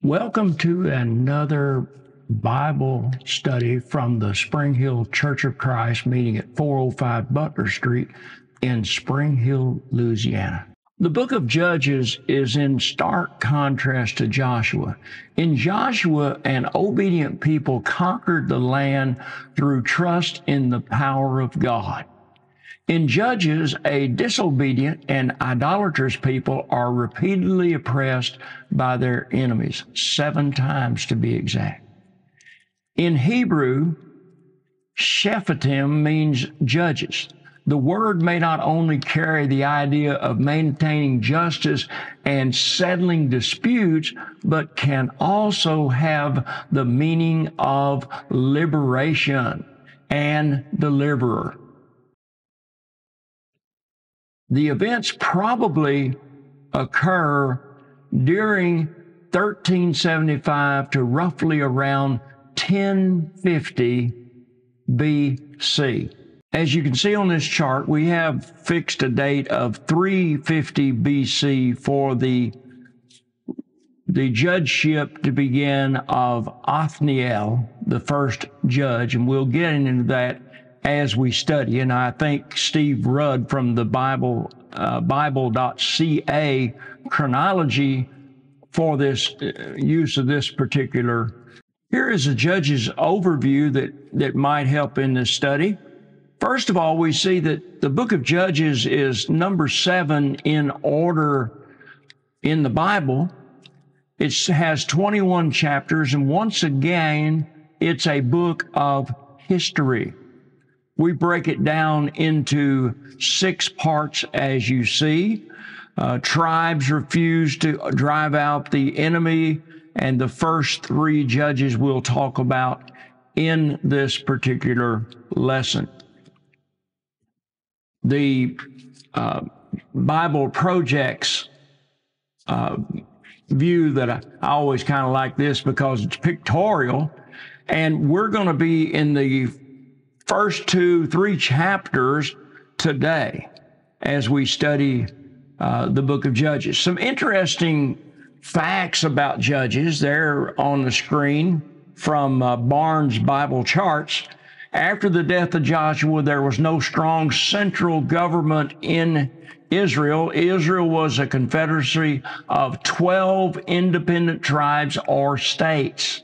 Welcome to another Bible study from the Spring Hill Church of Christ meeting at 405 Butler Street in Spring Hill, Louisiana. The book of Judges is in stark contrast to Joshua. In Joshua, an obedient people conquered the land through trust in the power of God. In Judges, a disobedient and idolatrous people are repeatedly oppressed by their enemies, 7 times to be exact. In Hebrew, Shephatim means judges. The word may not only carry the idea of maintaining justice and settling disputes, but can also have the meaning of liberation and deliverer. The events probably occur during 1375 to roughly around 1050 BC. As you can see on this chart, we have fixed a date of 350 BC for the judgeship to begin of Othniel, the first judge, and we'll get into that as we study. And I thank Steve Rudd from the Bible.ca chronology for this use of this particular. Here is a judge's overview that might help in this study. First of all, we see that the book of Judges is number 7 in order in the Bible. It has 21 chapters, and once again, it's a book of history. We break it down into 6 parts, as you see. Tribes refuse to drive out the enemy, and the first 3 judges we'll talk about in this particular lesson. The Bible Project's view that I always kind of like this because it's pictorial, and we're going to be in the first 2-3 chapters today as we study the book of Judges. Some interesting facts about Judges, they're on the screen from Barnes Bible Charts. After the death of Joshua, there was no strong central government in Israel. Israel was a confederacy of 12 independent tribes or states.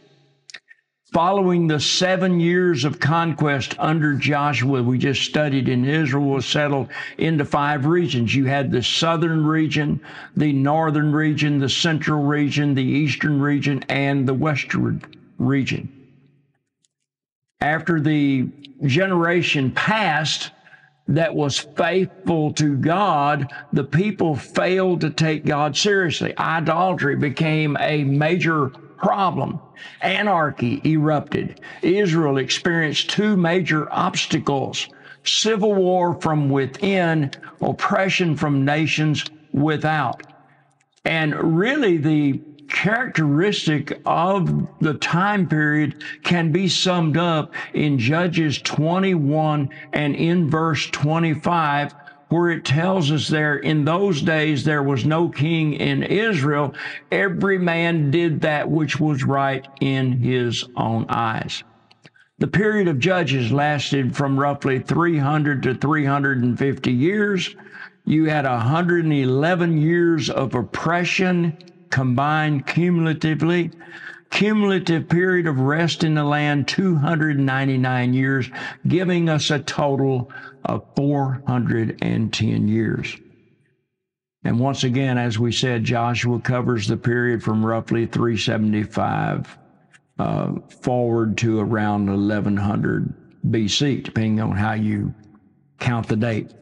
Following the 7 years of conquest under Joshua, we just studied, and Israel was settled into 5 regions. You had the southern region, the northern region, the central region, the eastern region, and the western region. After the generation passed that was faithful to God, the people failed to take God seriously. Idolatry became a major problem. Anarchy erupted. Israel experienced 2 major obstacles: civil war from within, oppression from nations without. And really, the characteristic of the time period can be summed up in Judges 21 and in verse 25, where it tells us there, in those days there was no king in Israel. Every man did that which was right in his own eyes. The period of Judges lasted from roughly 300 to 350 years. You had 111 years of oppression combined cumulatively. Cumulative period of rest in the land, 299 years, giving us a total of 410 years. And once again, as we said, Joshua covers the period from roughly 375 forward to around 1100 BC, depending on how you count the date.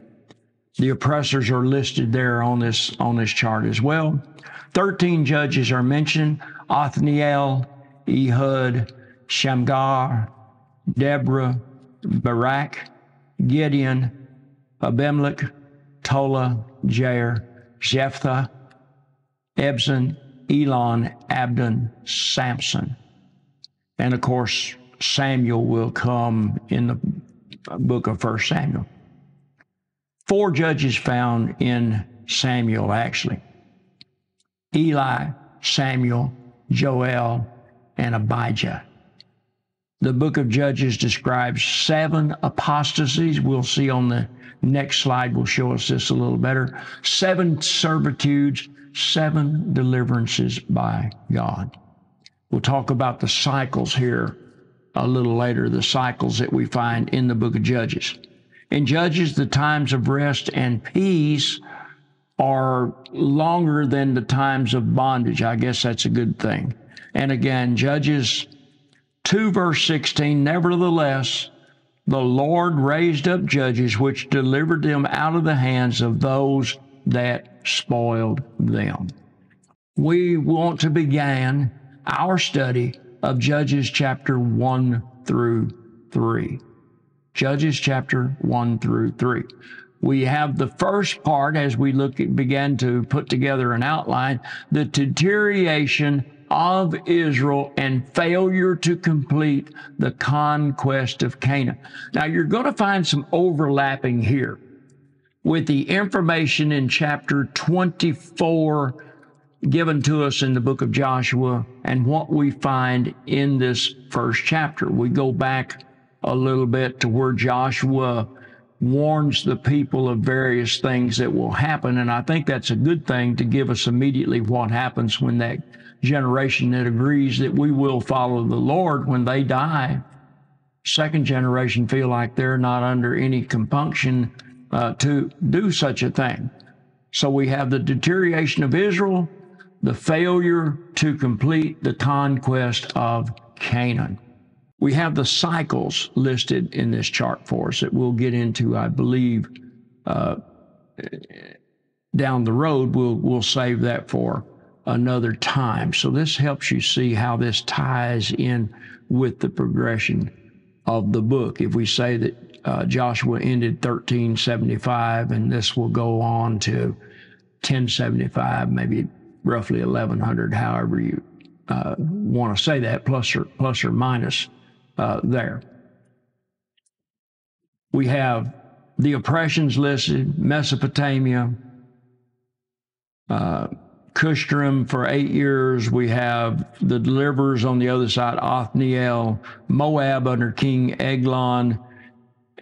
The oppressors are listed there on this chart as well. 13 judges are mentioned: Othniel, Ehud, Shamgar, Deborah, Barak, Gideon, Abimelech, Tola, Jair, Jephthah, Ebzan, Elon, Abdon, Samson. And of course, Samuel will come in the book of 1 Samuel. 4 judges found in Samuel, actually: Eli, Samuel, Joel, and Abijah. The book of Judges describes 7 apostasies. We'll see on the next slide, will show us this a little better. 7 servitudes, 7 deliverances by God. We'll talk about the cycles here a little later, the cycles that we find in the book of Judges. In Judges, the times of rest and peace are longer than the times of bondage. I guess that's a good thing. And again, Judges 2 verse 16, nevertheless, the Lord raised up judges which delivered them out of the hands of those that spoiled them. We want to begin our study of Judges chapter 1 through 3. Judges chapter 1 through 3. We have the first part as we began to put together an outline, the deterioration of Israel and failure to complete the conquest of Canaan. Now, you're going to find some overlapping here with the information in chapter 24 given to us in the book of Joshua and what we find in this first chapter. We go back a little bit to where Joshua warns the people of various things that will happen, and I think that's a good thing to give us immediately what happens when that generation that agrees that we will follow the Lord, when they die, second generation feel like they're not under any compunction to do such a thing. So we have the deterioration of Israel, the failure to complete the conquest of Canaan. We have the cycles listed in this chart for us that we'll get into, I believe, down the road. We'll save that for another time. So this helps you see how this ties in with the progression of the book. If we say that Joshua ended 1375 and this will go on to 1075, maybe roughly 1100, however you want to say that, plus or minus there. We have the oppressions listed: Mesopotamia, Cushtrim for 8 years. We have the deliverers on the other side, Othniel, Moab under King Eglon,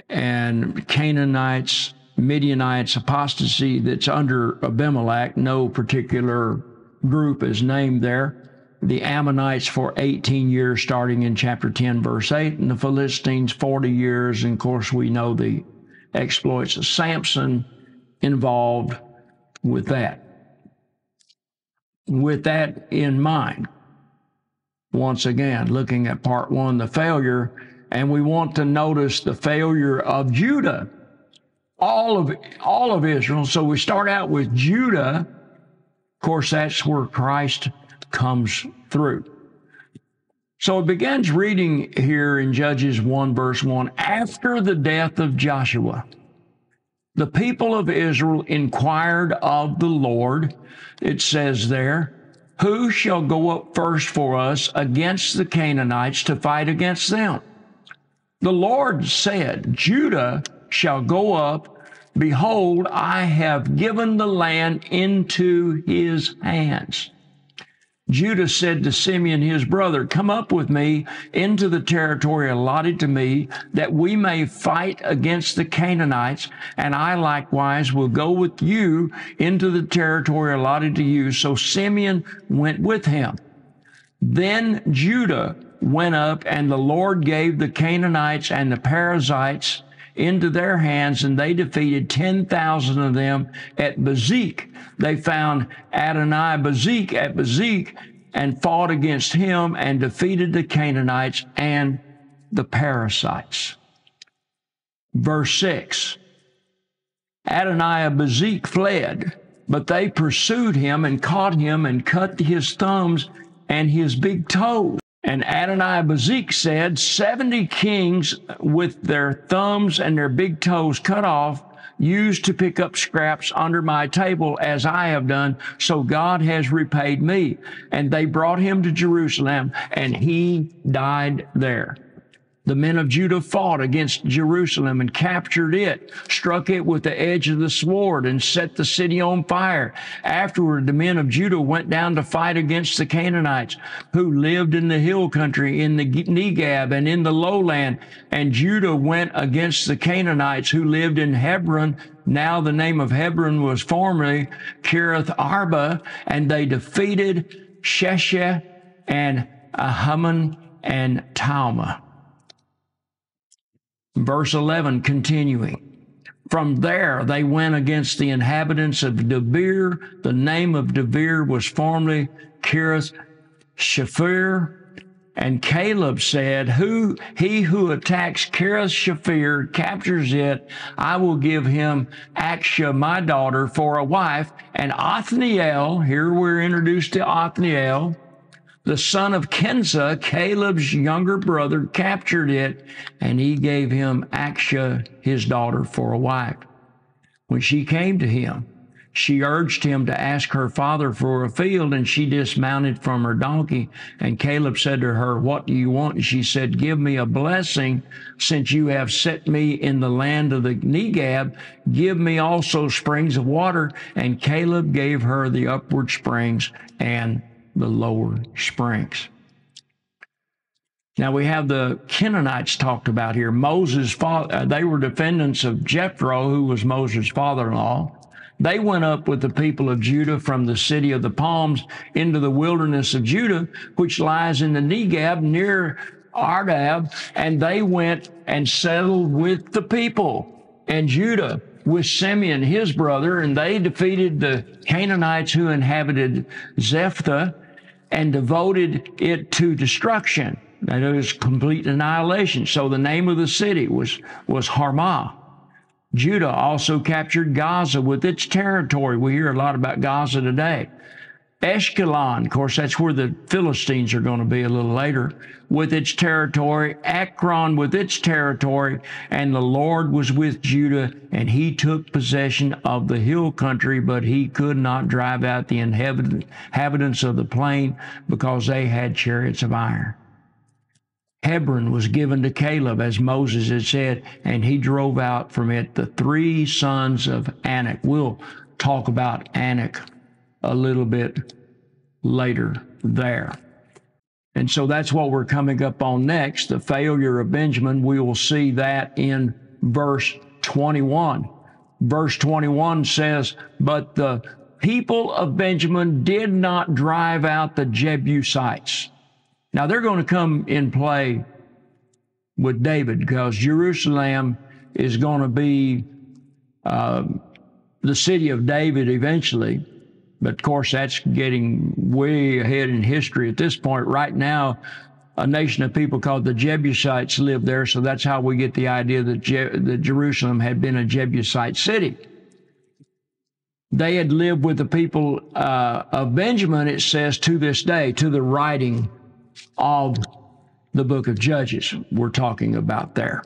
and Canaanites, Midianites, apostasy that's under Abimelech. No particular group is named there. The Ammonites for 18 years, starting in chapter 10, verse 8, and the Philistines 40 years. And of course, we know the exploits of Samson involved with that. With that in mind, once again, looking at part 1, the failure, and we want to notice the failure of Judah, all of Israel. So we start out with Judah. Of course, that's where Christ comes through. So it begins reading here in Judges 1, verse 1, after the death of Joshua, the people of Israel inquired of the Lord. It says there, who shall go up first for us against the Canaanites to fight against them? The Lord said, Judah shall go up. Behold, I have given the land into his hands. Judah said to Simeon his brother, come up with me into the territory allotted to me, that we may fight against the Canaanites, and I likewise will go with you into the territory allotted to you. So Simeon went with him. Then Judah went up, and the Lord gave the Canaanites and the Perizzites into their hands, and they defeated 10,000 of them at Bezek. They found Adonai-Bezek at Bezek and fought against him and defeated the Canaanites and the Perizzites. Verse 6, Adonai-Bezek fled, but they pursued him and caught him and cut his thumbs and his big toes. And Adonai-Bezek said, 70 kings with their thumbs and their big toes cut off used to pick up scraps under my table as I have done, so God has repaid me. And they brought him to Jerusalem, and he died there. The men of Judah fought against Jerusalem and captured it, struck it with the edge of the sword, and set the city on fire. Afterward, the men of Judah went down to fight against the Canaanites, who lived in the hill country, in the Negeb, and in the lowland. And Judah went against the Canaanites, who lived in Hebron. Now the name of Hebron was formerly Kiriath Arba, and they defeated Shesheh and Ahiman and Talmah. Verse 11, continuing. From there they went against the inhabitants of Debir. The name of Debir was formerly Kiriath Shephir. And Caleb said, He who attacks Kiriath Shephir, captures it, I will give him Akshah, my daughter, for a wife. And Othniel, here we're introduced to Othniel, the son of Kenza, Caleb's younger brother, captured it, and he gave him Akshah, his daughter, for a wife. When she came to him, she urged him to ask her father for a field, and she dismounted from her donkey. And Caleb said to her, What do you want? And she said, Give me a blessing, since you have set me in the land of the Negeb. Give me also springs of water. And Caleb gave her the upward springs and the lower springs. Now we have the Canaanites talked about here. Moses' father, they were descendants of Jethro, who was Moses' father-in-law. They went up with the people of Judah from the city of the palms into the wilderness of Judah, which lies in the Negeb near Ardab, and they went and settled with the people. And Judah with Simeon, his brother, and they defeated the Canaanites who inhabited Zephath and devoted it to destruction. That is complete annihilation. So the name of the city was Harmah. Judah also captured Gaza with its territory. We hear a lot about Gaza today. Ashkelon, of course, that's where the Philistines are going to be a little later, with its territory. Akron with its territory. And the Lord was with Judah, and he took possession of the hill country, but he could not drive out the inhabitants of the plain, because they had chariots of iron. Hebron was given to Caleb, as Moses had said, and he drove out from it the 3 sons of Anak. We'll talk about Anak a little bit later there. And so that's what we're coming up on next, the failure of Benjamin. We will see that in verse 21. Verse 21 says, But the people of Benjamin did not drive out the Jebusites. Now, they're going to come in play with David, because Jerusalem is going to be the city of David eventually. But, of course, that's getting way ahead in history at this point. Right now, a nation of people called the Jebusites live there, so that's how we get the idea that Jerusalem had been a Jebusite city. They had lived with the people of Benjamin, it says, to this day, to the writing of the book of Judges we're talking about there.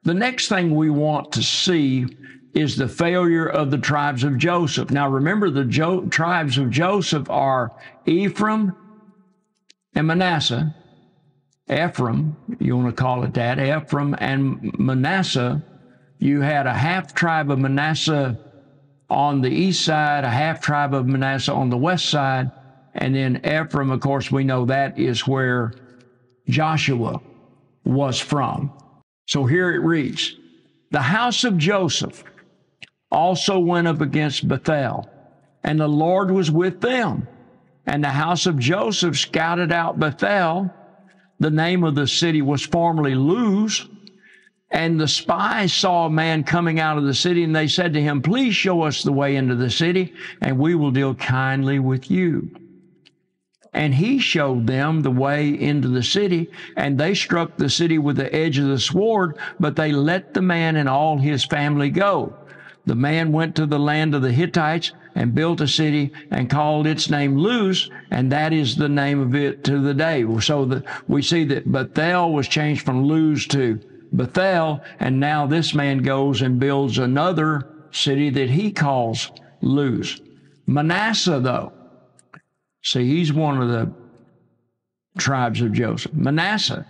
The next thing we want to see is the failure of the tribes of Joseph. Now remember, the tribes of Joseph are Ephraim and Manasseh. Ephraim, you want to call it that, Ephraim and Manasseh. You had a half tribe of Manasseh on the east side, a half tribe of Manasseh on the west side, and then Ephraim, of course, we know that is where Joshua was from. So here it reads, The house of Joseph also went up against Bethel, and the Lord was with them. And the house of Joseph scouted out Bethel. The name of the city was formerly Luz. And the spies saw a man coming out of the city, and they said to him, Please show us the way into the city, and we will deal kindly with you. And he showed them the way into the city, and they struck the city with the edge of the sword, but they let the man and all his family go. The man went to the land of the Hittites and built a city and called its name Luz, and that is the name of it to the day. So we see that Bethel was changed from Luz to Bethel, and now this man goes and builds another city that he calls Luz. Manasseh, though, see, he's one of the tribes of Joseph. Manasseh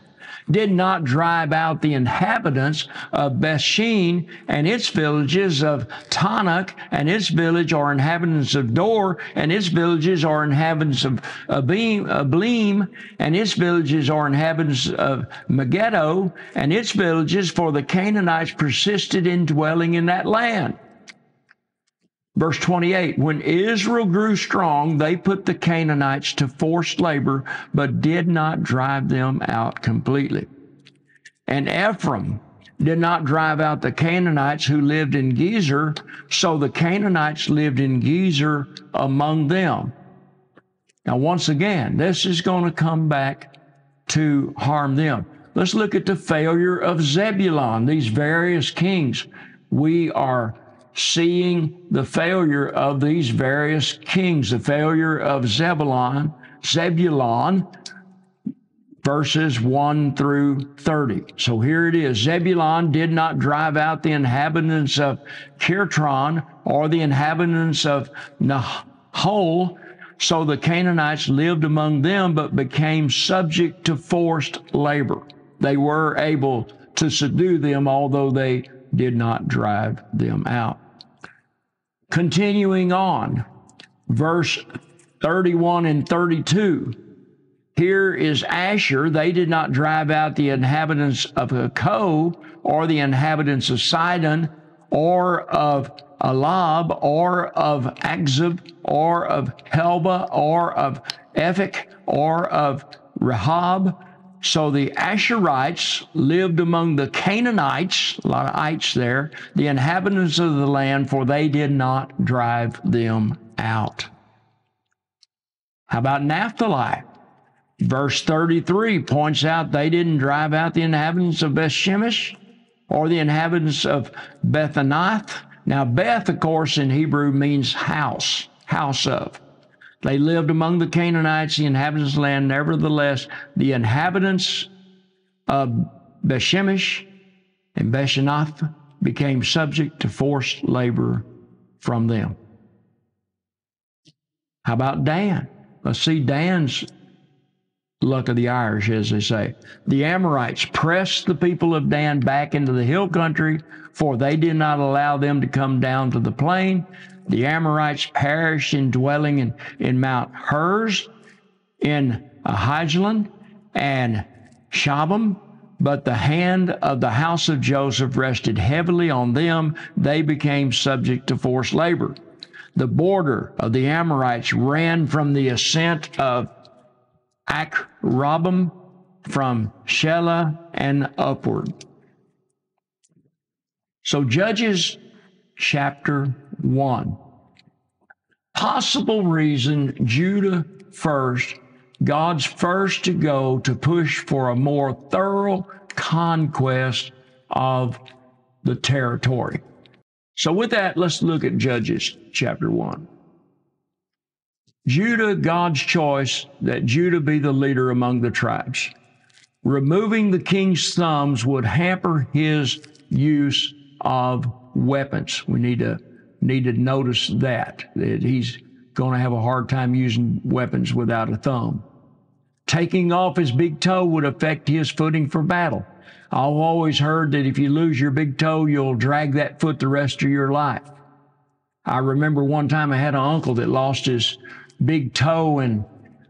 did not drive out the inhabitants of Bethshean and its villages, of Tanakh and its village, or inhabitants of Dor and its villages, or inhabitants of Ablim and its villages, or inhabitants of Megiddo and its villages, for the Canaanites persisted in dwelling in that land. Verse 28, when Israel grew strong, they put the Canaanites to forced labor, but did not drive them out completely. And Ephraim did not drive out the Canaanites who lived in Gezer, so the Canaanites lived in Gezer among them. Now, once again, this is going to come back to harm them. Let's look at the failure of Zebulun, these various kings. We are seeing the failure of these various kings, the failure of Zebulun, verses 1 through 30. So here it is. Zebulun did not drive out the inhabitants of Kirtron or the inhabitants of Nahol, so the Canaanites lived among them, but became subject to forced labor. They were able to subdue them, although they did not drive them out. Continuing on, verse 31 and 32. Here is Asher. They did not drive out the inhabitants of Hako, or the inhabitants of Sidon, or of Alab, or of Akzib, or of Helba, or of Ephek, or of Rehob. So the Asherites lived among the Canaanites, a lot of ites there, the inhabitants of the land, for they did not drive them out. How about Naphtali? Verse 33 points out they didn't drive out the inhabitants of Beth-Shemesh or the inhabitants of Bethanath. Now, Beth, of course, in Hebrew means house, house of. They lived among the Canaanites, the inhabitants of the land. Nevertheless, the inhabitants of Beth-Shemesh and Bethanath became subject to forced labor from them. How about Dan? Let's see Dan's luck of the Irish, as they say. The Amorites pressed the people of Dan back into the hill country, for they did not allow them to come down to the plain. The Amorites perished in dwelling in Mount Hurz, in Ahijalon, and Shabam, but the hand of the house of Joseph rested heavily on them. They became subject to forced labor. The border of the Amorites ran from the ascent of Akrabam, from Shelah and upward. So Judges chapter 1. Possible reason Judah first, God's first to go to push for a more thorough conquest of the territory. So with that, let's look at Judges chapter 1. Judah, God's choice that Judah be the leader among the tribes. Removing the king's thumbs would hamper his use of weapons. We need to notice that he's going to have a hard time using weapons without a thumb. Taking off his big toe would affect his footing for battle. I've always heard that if you lose your big toe, you'll drag that foot the rest of your life. I remember one time I had an uncle that lost his big toe, and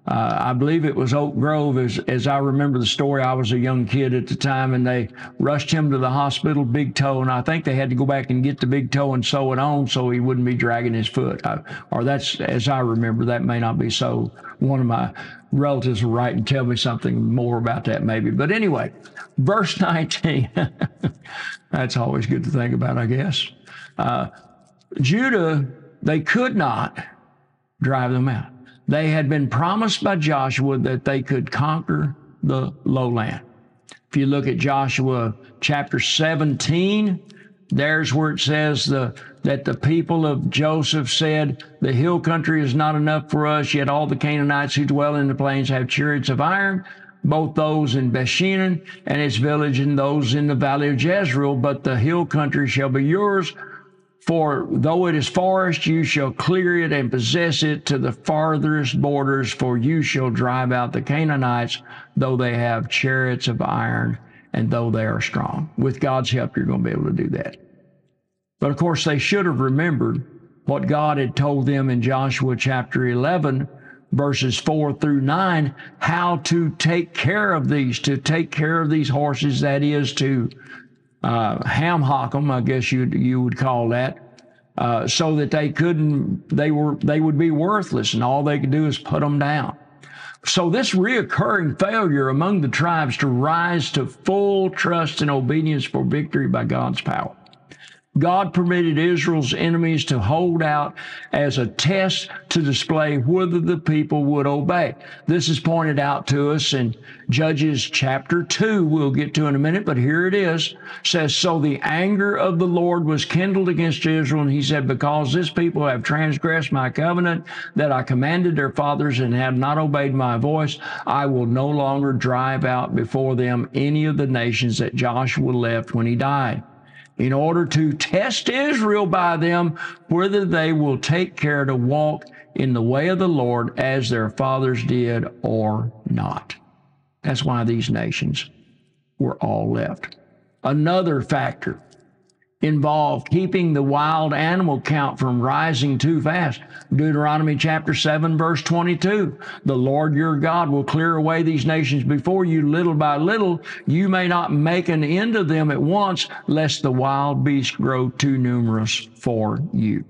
I believe it was Oak Grove, as I remember the story. I was a young kid at the time, and they rushed him to the hospital, big toe, and I think they had to go back and get the big toe and sew it on so he wouldn't be dragging his foot. Or that's, as I remember, that may not be so. One of my relatives will write and tell me something more about that maybe. But anyway, verse 19, that's always good to think about, I guess. Judah, they could not drive them out. They had been promised by Joshua that they could conquer the lowland. If you look at Joshua chapter 17, there's where it says that the people of Joseph said, the hill country is not enough for us, yet all the Canaanites who dwell in the plains have chariots of iron, both those in Bethshean and its village and those in the valley of Jezreel, but the hill country shall be yours. For though it is forest, you shall clear it and possess it to the farthest borders, for you shall drive out the Canaanites, though they have chariots of iron, and though they are strong. With God's help, you're going to be able to do that. But of course, they should have remembered what God had told them in Joshua chapter 11, verses 4 through 9, how to take care of these, horses, that is to ham hock them, I guess you would call that, so that they would be worthless, and all they could do is put them down. So this reoccurring failure among the tribes to rise to full trust and obedience for victory by God's power. God permitted Israel's enemies to hold out as a test to display whether the people would obey. This is pointed out to us in Judges chapter 2, we'll get to in a minute, but here it is. It says, so the anger of the Lord was kindled against Israel, and he said, because this people have transgressed my covenant that I commanded their fathers and have not obeyed my voice, I will no longer drive out before them any of the nations that Joshua left when he died, in order to test Israel by them, whether they will take care to walk in the way of the Lord as their fathers did or not. That's why these nations were all left. Another factor involved keeping the wild animal count from rising too fast. Deuteronomy chapter 7, verse 22. The Lord your God will clear away these nations before you little by little. You may not make an end of them at once, lest the wild beasts grow too numerous for you.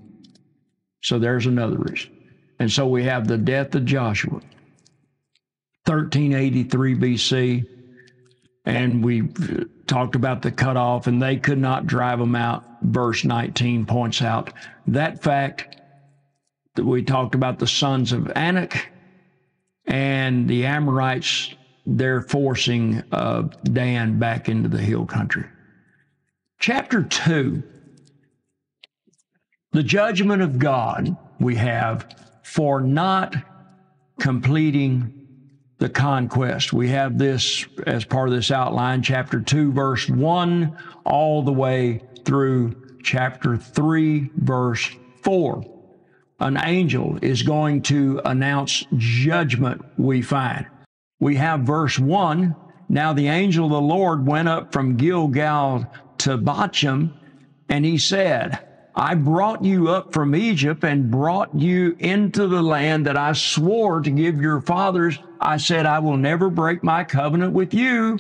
So there's another reason. And so we have the death of Joshua, 1383 BC. And we talked about the cutoff, and they could not drive them out. Verse 19 points out that fact. That we talked about the sons of Anak and the Amorites, they're forcing Dan back into the hill country. Chapter 2, the judgment of God we have for not completing the conquest. We have this as part of this outline, chapter 2, verse 1, all the way through chapter 3, verse 4. An angel is going to announce judgment, we find. We have verse 1, now the angel of the Lord went up from Gilgal to Bochim, and he said, I brought you up from Egypt and brought you into the land that I swore to give your fathers. I said, I will never break my covenant with you,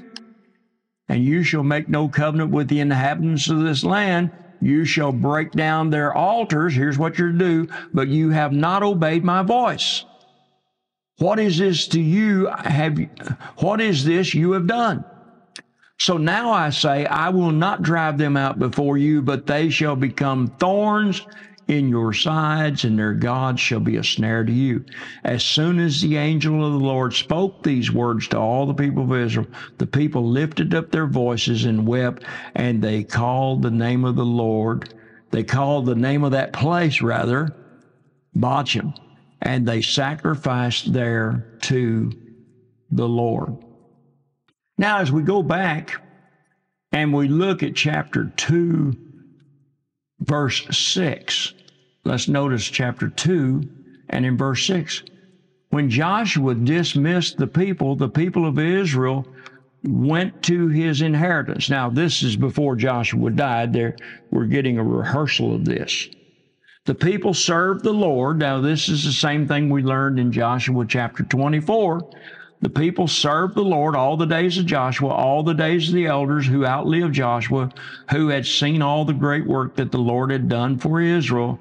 and you shall make no covenant with the inhabitants of this land. You shall break down their altars. Here's what you're to do, but you have not obeyed my voice. What is this to you? What is this you have done? So now I say, I will not drive them out before you, but they shall become thorns in your sides, and their gods shall be a snare to you. As soon as the angel of the Lord spoke these words to all the people of Israel, the people lifted up their voices and wept, and they called the name of the Lord. They called the name of that place, rather, Bochim, and they sacrificed there to the Lord. Now, as we go back and we look at chapter 2, verse 6, let's notice chapter 2 and in verse 6. When Joshua dismissed the people of Israel went to his inheritance. Now, this is before Joshua died. We're getting a rehearsal of this. The people served the Lord. Now, this is the same thing we learned in Joshua chapter 24. The people served the Lord all the days of Joshua, all the days of the elders who outlived Joshua, who had seen all the great work that the Lord had done for Israel.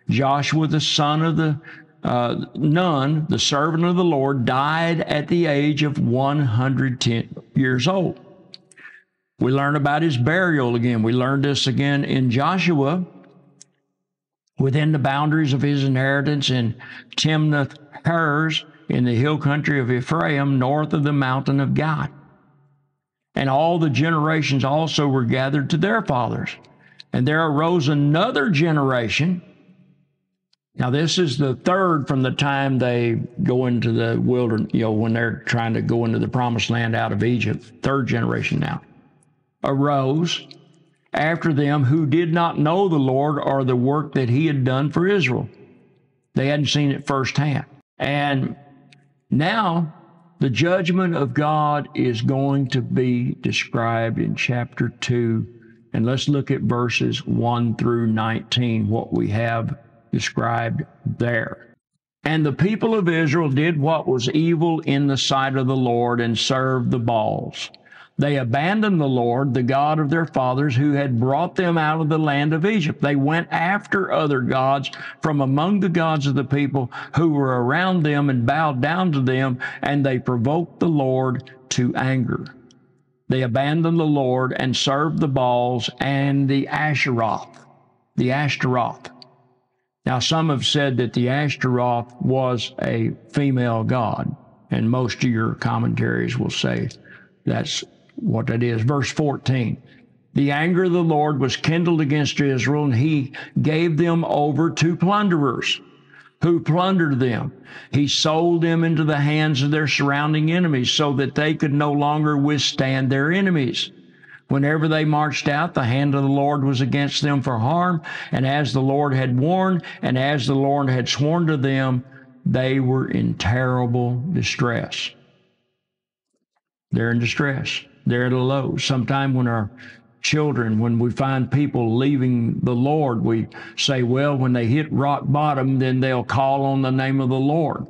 Joshua, the son of Nun, the servant of the Lord, died at the age of 110 years old. We learn about his burial again. We learned this again in Joshua, within the boundaries of his inheritance in Timnath-Heres, in the hill country of Ephraim, north of the mountain of God. And all the generations also were gathered to their fathers. And there arose another generation. Now, this is the third from the time they go into the wilderness, when they're trying to go into the promised land out of Egypt. Third generation now. Arose after them who did not know the Lord or the work that he had done for Israel. They hadn't seen it firsthand. And now the judgment of God is going to be described in chapter 2. And let's look at verses 1 through 19, what we have described there. And the people of Israel did what was evil in the sight of the Lord and served the Baals. They abandoned the Lord, the God of their fathers, who had brought them out of the land of Egypt. They went after other gods from among the gods of the people who were around them and bowed down to them, and they provoked the Lord to anger. They abandoned the Lord and served the Baals and the Ashtaroth. The Ashtaroth. Now, some have said that the Ashtaroth was a female god, and most of your commentaries will say that's what that is. Verse 14, the anger of the Lord was kindled against Israel, and he gave them over to plunderers, who plundered them. He sold them into the hands of their surrounding enemies, so that they could no longer withstand their enemies. Whenever they marched out, the hand of the Lord was against them for harm, and as the Lord had warned, and as the Lord had sworn to them, they were in terrible distress. They're in distress. They're at a low. Sometime when our children, when we find people leaving the Lord, we say, well, when they hit rock bottom, then they'll call on the name of the Lord.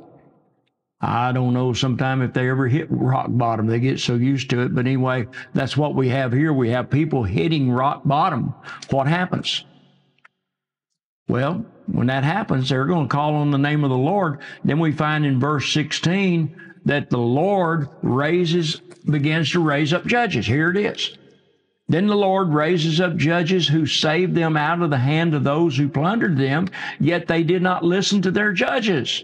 I don't know sometime if they ever hit rock bottom. They get so used to it. But anyway, that's what we have here. We have people hitting rock bottom. What happens? Well, when that happens, they're going to call on the name of the Lord. Then we find in verse 16 that the Lord begins to raise up judges. Here it is. Then the Lord raises up judges who saved them out of the hand of those who plundered them, yet they did not listen to their judges.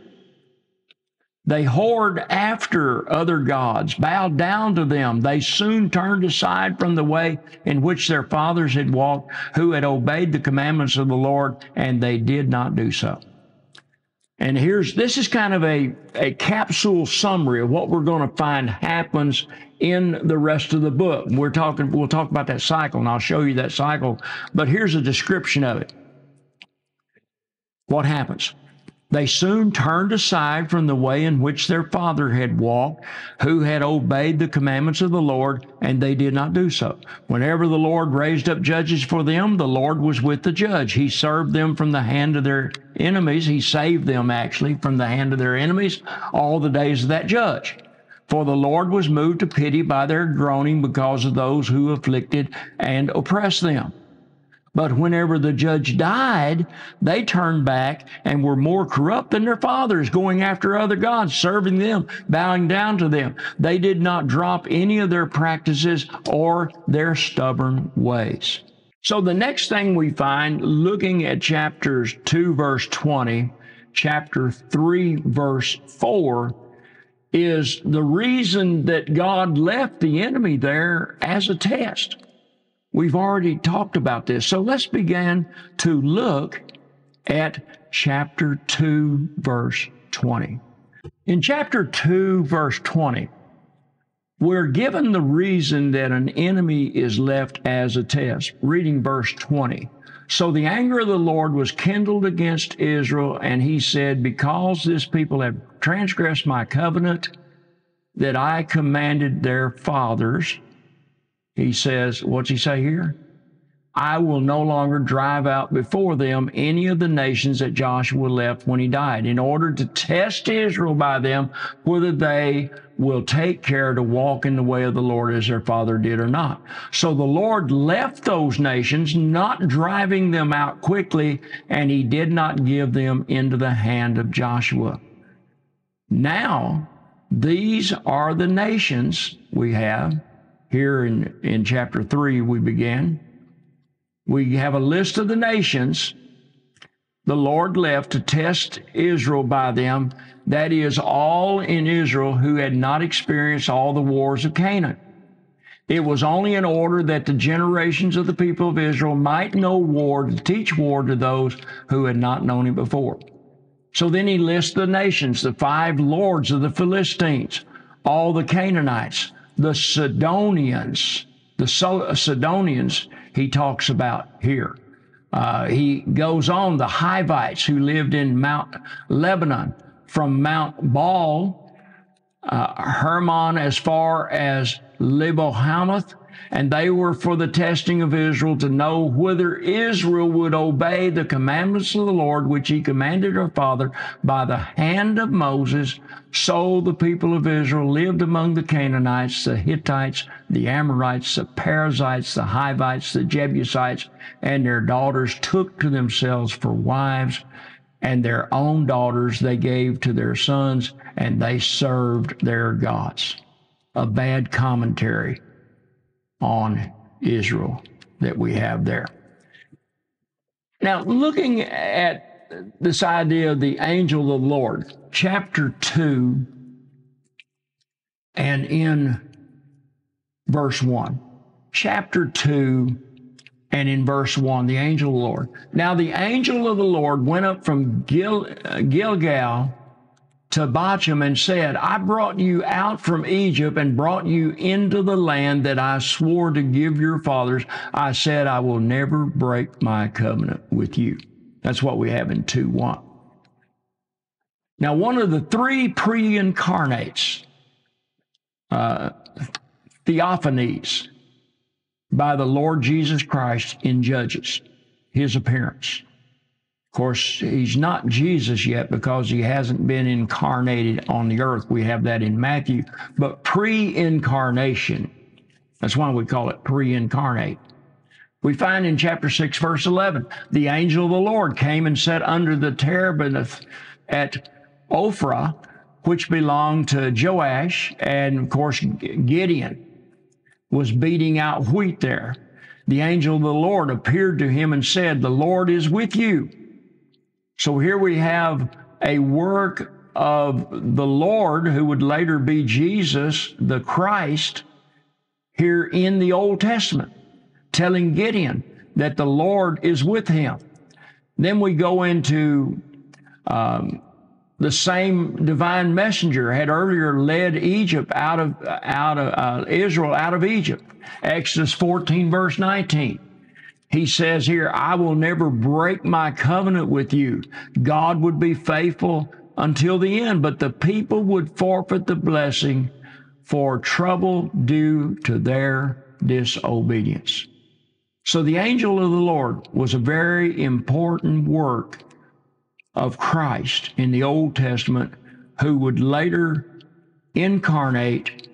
They whored after other gods, bowed down to them. They soon turned aside from the way in which their fathers had walked, who had obeyed the commandments of the Lord, and they did not do so. And this is kind of a capsule summary of what we're going to find happens in the rest of the book. We'll talk about that cycle, and I'll show you that cycle. But here's a description of it. What happens? They soon turned aside from the way in which their father had walked, who had obeyed the commandments of the Lord, and they did not do so. Whenever the Lord raised up judges for them, the Lord was with the judge. He served them from the hand of their enemies. He saved them, actually, from the hand of their enemies all the days of that judge. For the Lord was moved to pity by their groaning because of those who afflicted and oppressed them. But whenever the judge died, they turned back and were more corrupt than their fathers, going after other gods, serving them, bowing down to them. They did not drop any of their practices or their stubborn ways. So the next thing we find, looking at chapters 2, verse 20, chapter 3, verse 4, is the reason that God left the enemy there as a test. We've already talked about this. So let's begin to look at chapter 2, verse 20. In chapter 2, verse 20, we're given the reason that an enemy is left as a test. Reading verse 20. So the anger of the Lord was kindled against Israel, and he said, because this people have transgressed my covenant that I commanded their fathers, he says, what's he say here? I will no longer drive out before them any of the nations that Joshua left when he died, in order to test Israel by them, whether they will take care to walk in the way of the Lord as their father did or not. So the Lord left those nations, not driving them out quickly, and he did not give them into the hand of Joshua. Now, these are the nations we have. Here in chapter 3 we began. We have a list of the nations the Lord left to test Israel by them, that is, all in Israel who had not experienced all the wars of Canaan. It was only in order that the generations of the people of Israel might know war, to teach war to those who had not known it before. So then he lists the nations, the 5 lords of the Philistines, all the Canaanites, the Sidonians, he talks about here. He goes on, the Hivites who lived in Mount Lebanon, from Mount Baal, Hermon, as far as Lebo-Hamath, and they were for the testing of Israel, to know whether Israel would obey the commandments of the Lord, which he commanded our father by the hand of Moses. So the people of Israel lived among the Canaanites, the Hittites, the Amorites, the Perizzites, the Hivites, the Jebusites, and their daughters took to themselves for wives, and their own daughters they gave to their sons, and they served their gods. A bad commentary on Israel that we have there. Now, looking at this idea of the angel of the Lord, chapter 2 and in verse 1. Chapter 2 and in verse 1, the angel of the Lord. Now the angel of the Lord went up from Gilgal to Bochum and said, I brought you out from Egypt and brought you into the land that I swore to give your fathers. I said, I will never break my covenant with you. That's what we have in 2:1. Now, one of the three pre-incarnates, theophanies, by the Lord Jesus Christ in Judges, his appearance. Of course, he's not Jesus yet because he hasn't been incarnated on the earth. We have that in Matthew. But pre-incarnation, that's why we call it pre-incarnate. We find in chapter 6, verse 11, the angel of the Lord came and sat under the terebinth at Ophrah, which belonged to Joash, and of course Gideon was beating out wheat there. The angel of the Lord appeared to him and said, the Lord is with you. So here we have a work of the Lord, who would later be Jesus, the Christ, here in the Old Testament, telling Gideon that the Lord is with him. Then we go into the same divine messenger had earlier led Israel out of Egypt. Exodus 14, verse 19. He says here, I will never break my covenant with you. God would be faithful until the end, but the people would forfeit the blessing for trouble due to their disobedience. So the angel of the Lord was a very important work of Christ in the Old Testament, who would later incarnate,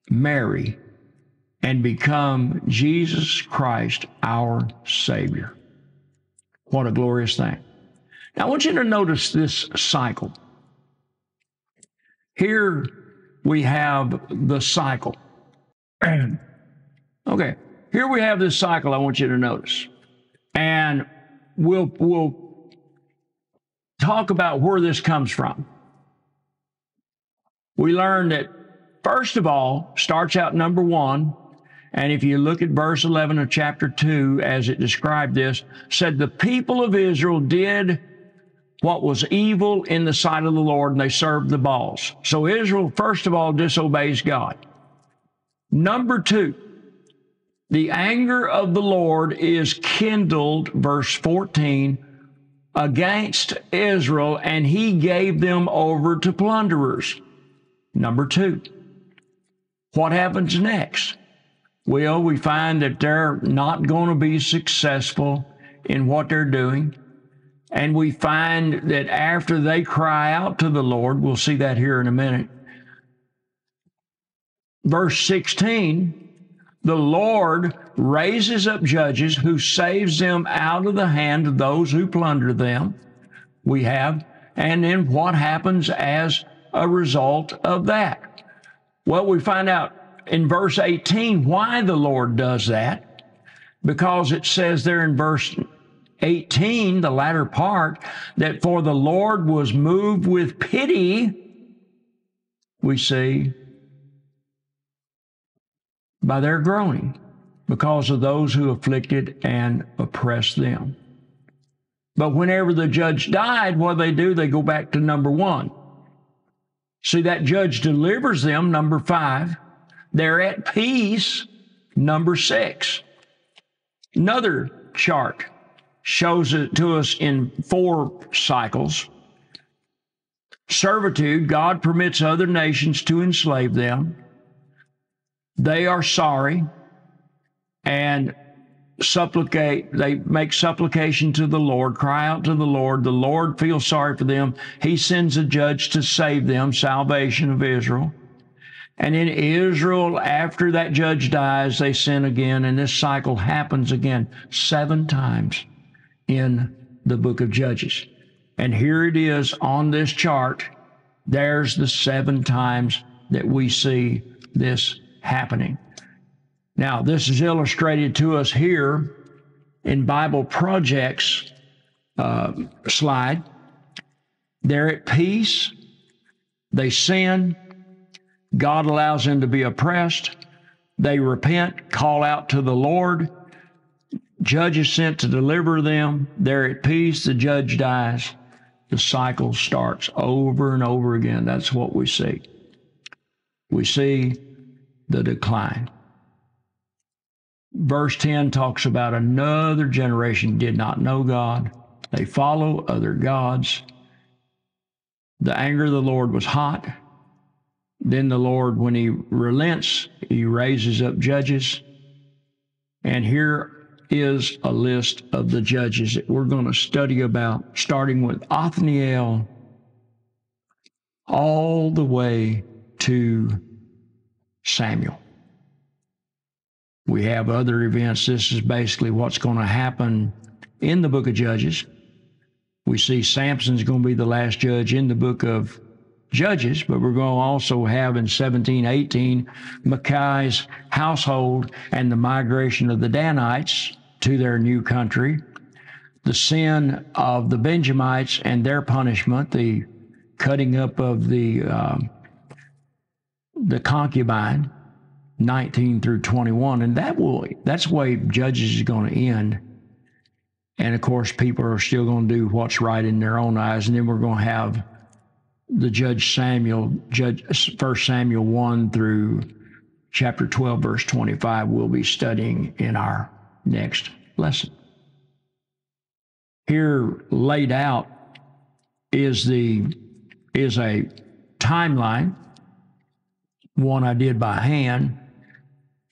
marry, and become Jesus Christ, our Savior. What a glorious thing. Now, I want you to notice this cycle. Here we have the cycle. Okay, here we have this cycle I want you to notice. And we'll talk about where this comes from. We learned that, first of all, starts out number 1, and if you look at verse 11 of chapter 2, as it described this, said the people of Israel did what was evil in the sight of the Lord, and they served the Baals. So Israel, first of all, disobeys God. Number 2, the anger of the Lord is kindled, verse 14, against Israel, and he gave them over to plunderers. Number 2. What happens next? Well, we find that they're not going to be successful in what they're doing. And we find that after they cry out to the Lord, we'll see that here in a minute. Verse 16, the Lord raises up judges who saves them out of the hand of those who plunder them. We have. And then what happens as a result of that? Well, we find out in verse 18 why the Lord does that, because it says there in verse 18, the latter part, that for the Lord was moved with pity, we see, by their groaning, because of those who afflicted and oppressed them. But whenever the judge died, what do? They go back to number 1. See, that judge delivers them, number 5. They're at peace, number 6. Another chart shows it to us in 4 cycles. Servitude, God permits other nations to enslave them. They are sorry and they make supplication to the Lord, cry out to the Lord. The Lord feels sorry for them. He sends a judge to save them, salvation of Israel. And in Israel, after that judge dies, they sin again, and this cycle happens again 7 times in the book of Judges. And here it is on this chart. There's the 7 times that we see this happening. Now, this is illustrated to us here in Bible Projects slide. They're at peace. They sin. God allows them to be oppressed. They repent, call out to the Lord. Judge is sent to deliver them. They're at peace. The judge dies. The cycle starts over and over again. That's what we see. We see the decline. Verse 10 talks about another generation did not know God. They follow other gods. The anger of the Lord was hot. Then the Lord, when he relents, he raises up judges. And here is a list of the judges that we're going to study about, starting with Othniel all the way to Samuel. We have other events. This is basically what's going to happen in the book of Judges. We see Samson's going to be the last judge in the book of Judges, but we're going to also have in 17:18 Micaiah's household and the migration of the Danites to their new country, the sin of the Benjamites and their punishment, the cutting up of the concubine, 19 through 21, and that's the way Judges is going to end. And of course, people are still going to do what's right in their own eyes, and then we're going to have the Judge Samuel, 1 Samuel 1 through chapter 12, verse 25, we'll be studying in our next lesson. Here laid out is a timeline, one I did by hand,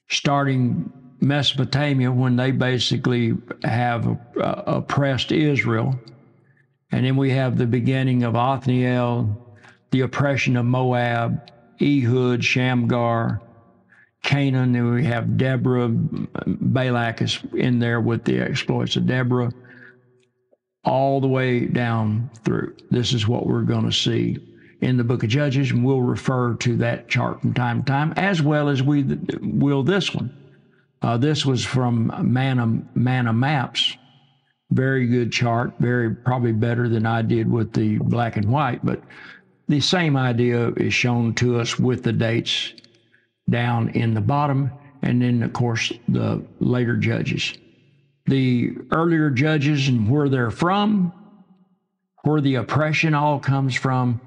starting Mesopotamia when they basically have oppressed Israel. And then we have the beginning of Othniel, the oppression of Moab, Ehud, Shamgar, Canaan. Then we have Deborah. Balak is in there with the exploits of Deborah, all the way down through. This is what we're going to see in the book of Judges, and we'll refer to that chart from time to time, as well as we will this one. This was from Manna Maps. Very good chart, probably better than I did with the black and white, but the same idea is shown to us with the dates down in the bottom, and then, of course, the later judges. The earlier judges and where they're from, where the oppression all comes from,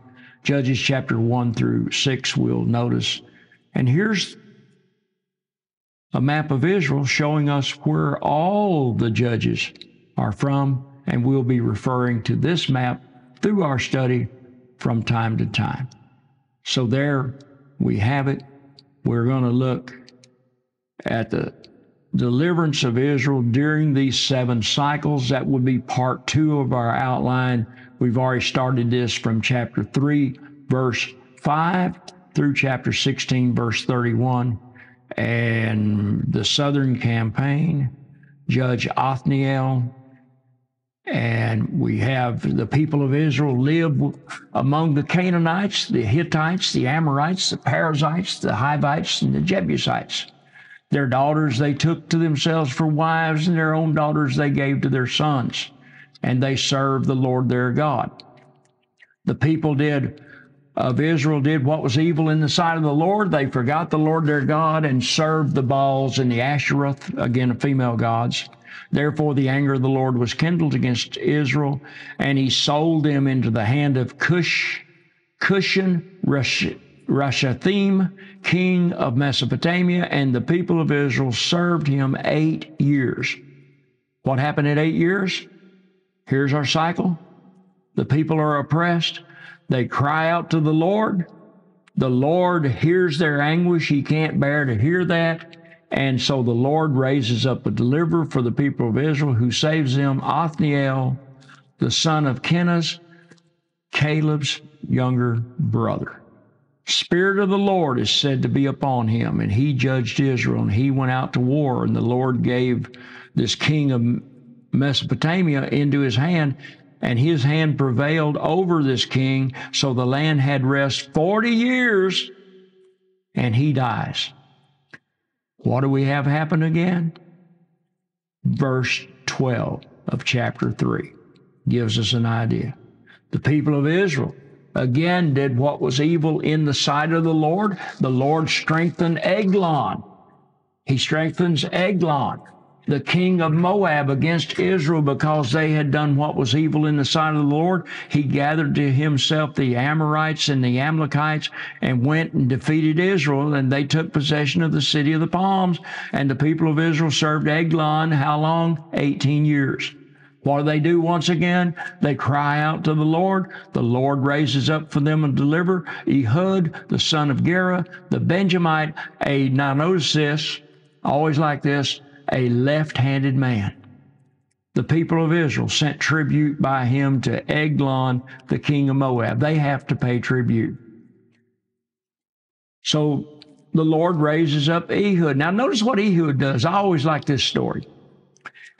Judges chapter 1 through 6 we'll notice. And here's a map of Israel showing us where all the judges are from, and we'll be referring to this map through our study from time to time. So there we have it. We're going to look at the deliverance of Israel during these 7 cycles. That would be part 2 of our outline. We've already started this from chapter 3, verse 5 through chapter 16, verse 31. And the southern campaign, Judge Othniel, and we have the people of Israel live among the Canaanites, the Hittites, the Amorites, the Perizzites, the Hivites, and the Jebusites. Their daughters they took to themselves for wives, and their own daughters they gave to their sons, and they served the Lord their God. The people of Israel did what was evil in the sight of the Lord. They forgot the Lord their God and served the Baals and the Asheroth, again, female gods. Therefore, the anger of the Lord was kindled against Israel, and he sold them into the hand of Cushan-Rishathaim, king of Mesopotamia, and the people of Israel served him 8 years. What happened in 8 years? Here's our cycle. The people are oppressed. They cry out to the Lord. The Lord hears their anguish. He can't bear to hear that. And so the Lord raises up a deliverer for the people of Israel who saves them, Othniel, the son of Kenaz, Caleb's younger brother. Spirit of the Lord is said to be upon him, and he judged Israel, and he went out to war, and the Lord gave this king of Mesopotamia into his hand, and his hand prevailed over this king, so the land had rest 40 years, and he dies. What do we have happen again? Verse 12 of chapter 3 gives us an idea. The people of Israel again did what was evil in the sight of the Lord. The Lord strengthened Eglon. He strengthens Eglon, the king of Moab, against Israel because they had done what was evil in the sight of the Lord. He gathered to himself the Amorites and the Amalekites and went and defeated Israel, and they took possession of the city of the palms. And the people of Israel served Eglon, how long? 18 years. What do once again? They cry out to the Lord. The Lord raises up for them a deliverer, Ehud, the son of Gera, the Benjamite, now notice this, always like this, a left-handed man. The people of Israel sent tribute by him to Eglon, the king of Moab. They have to pay tribute. So the Lord raises up Ehud. Now notice what Ehud does. I always like this story.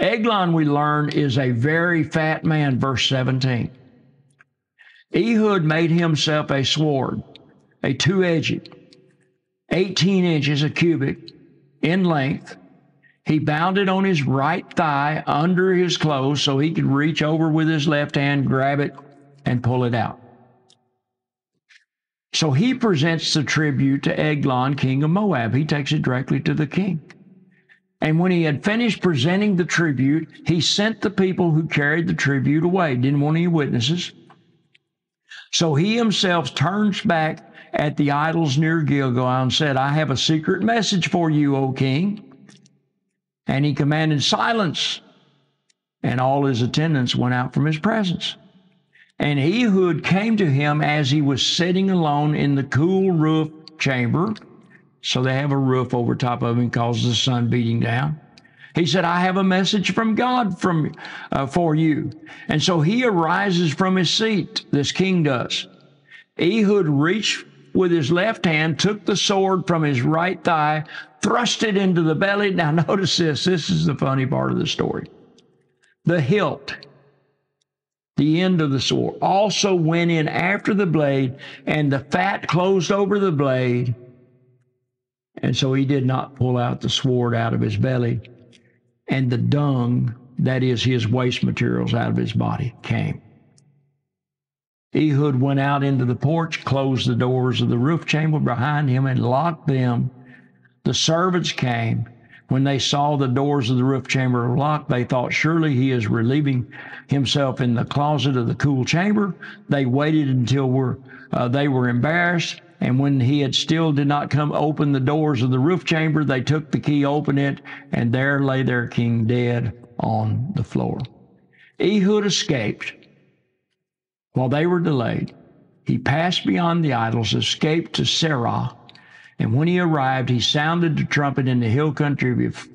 Eglon, we learn, is a very fat man, verse 17. Ehud made himself a sword, a two-edged, 18 inches a cubit in length. He bound it on his right thigh under his clothes so he could reach over with his left hand, grab it, and pull it out. So he presents the tribute to Eglon, king of Moab. He takes it directly to the king. And when he had finished presenting the tribute, he sent the people who carried the tribute away. Didn't want any witnesses. So he himself turns back at the idols near Gilgal and said, I have a secret message for you, O king. And he commanded silence, and all his attendants went out from his presence. And Ehud came to him as he was sitting alone in the cool roof chamber. So they have a roof over top of him, causes the sun beating down. He said, I have a message from God for you. And so he arises from his seat, this king does. Ehud reached with his left hand, took the sword from his right thigh, thrust it into the belly. Now notice this. This is the funny part of the story. The hilt, the end of the sword, also went in after the blade, and the fat closed over the blade. And so he did not pull out the sword out of his belly, and the dung, that is his waste materials, out of his body came. Ehud went out into the porch, closed the doors of the roof chamber behind him, and locked them. The servants came. When they saw the doors of the roof chamber locked, they thought, surely he is relieving himself in the closet of the cool chamber. They waited until they were embarrassed. And when he had still did not come open the doors of the roof chamber, they took the key, opened it, and there lay their king dead on the floor. Ehud escaped while they were delayed. He passed beyond the idols, escaped to Serah, and when he arrived, he sounded the trumpet in the hill country of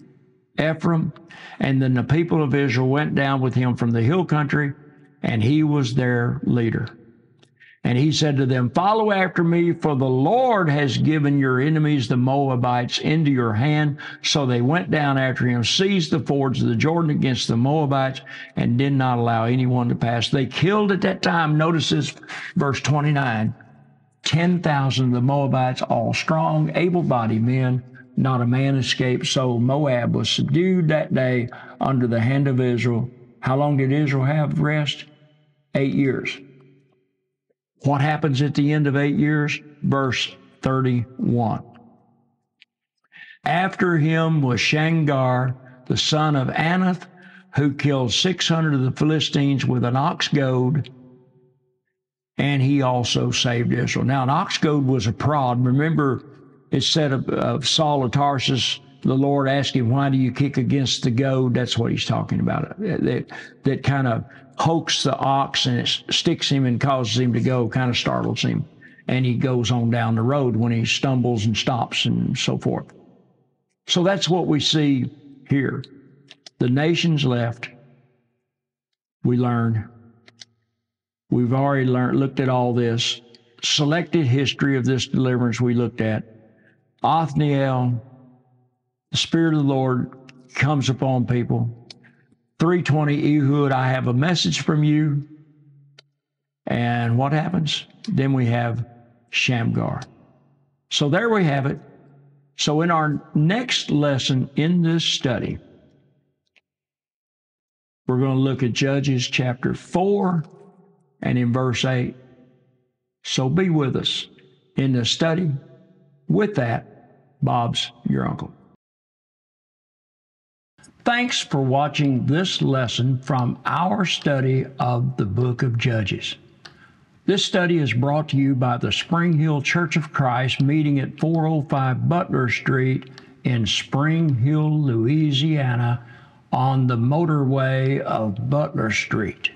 Ephraim, and then the people of Israel went down with him from the hill country, and he was their leader. And he said to them, follow after me, for the Lord has given your enemies, the Moabites, into your hand. So they went down after him, seized the fords of the Jordan against the Moabites, and did not allow anyone to pass. They killed at that time, notice this, verse 29, 10,000 of the Moabites, all strong, able-bodied men. Not a man escaped. So Moab was subdued that day under the hand of Israel. How long did Israel have rest? 8 years. What happens at the end of 8 years? Verse 31. After him was Shamgar, the son of Anath, who killed 600 of the Philistines with an ox goad, and he also saved Israel. Now, an ox goad was a prod. Remember, it said of Saul of Tarsus, the Lord asked him, why do you kick against the goad? That's what he's talking about. That kind of hoaxes the ox and it sticks him and causes him to go, kind of startles him. And he goes on down the road when he stumbles and stops and so forth. So that's what we see here. The nations left. We learned. We've already looked at all this. Selected history of this deliverance we looked at. Othniel, the Spirit of the Lord comes upon people. 3:20, Ehud, I have a message from you. And what happens? Then we have Shamgar. So there we have it. So in our next lesson in this study, we're going to look at Judges chapter 4 and in verse 8. So be with us in the study. With that, Bob's your uncle. Thanks for watching this lesson from our study of the book of Judges. This study is brought to you by the Spring Hill Church of Christ, meeting at 405 Butler Street in Spring Hill, Louisiana, on the motorway of Butler Street.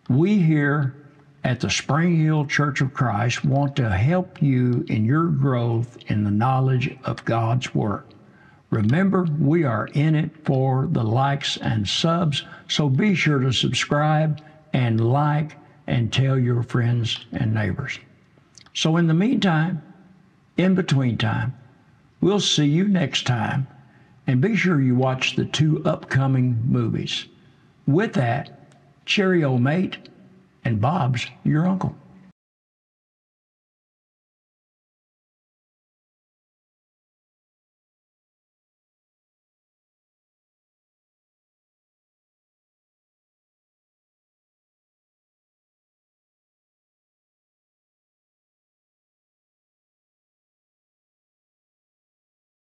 We here at the Spring Hill Church of Christ want to help you in your growth in the knowledge of God's Word. Remember, we are in it for the likes and subs, so be sure to subscribe and like and tell your friends and neighbors. So in the meantime, in between time, we'll see you next time, and be sure you watch the 2 upcoming movies. With that, cheerio, mate, and Bob's your uncle.